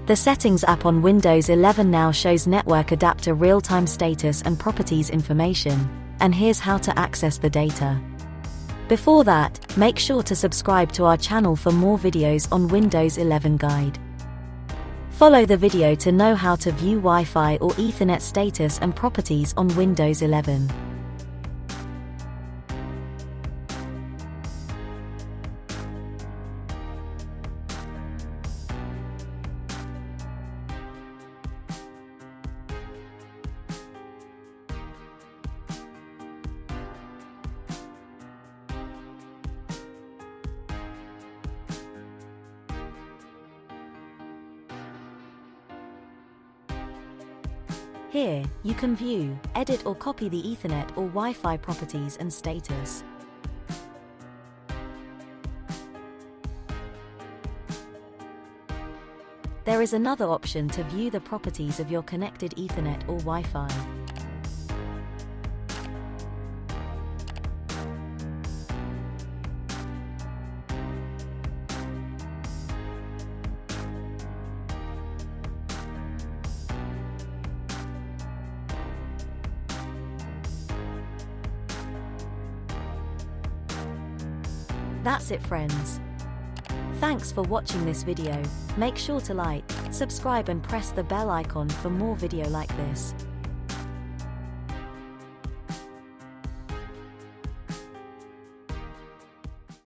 The Settings app on Windows 11 now shows network adapter real-time status and properties information, and here's how to access the data. Before that, make sure to subscribe to our channel for more videos on Windows 11 guide. Follow the video to know how to view Wi-Fi or Ethernet status and properties on Windows 11. Here, you can view, edit or copy the Ethernet or Wi-Fi properties and status. There is another option to view the properties of your connected Ethernet or Wi-Fi. That's it, friends. Thanks for watching this video. Make sure to like, subscribe and press the bell icon for more video like this.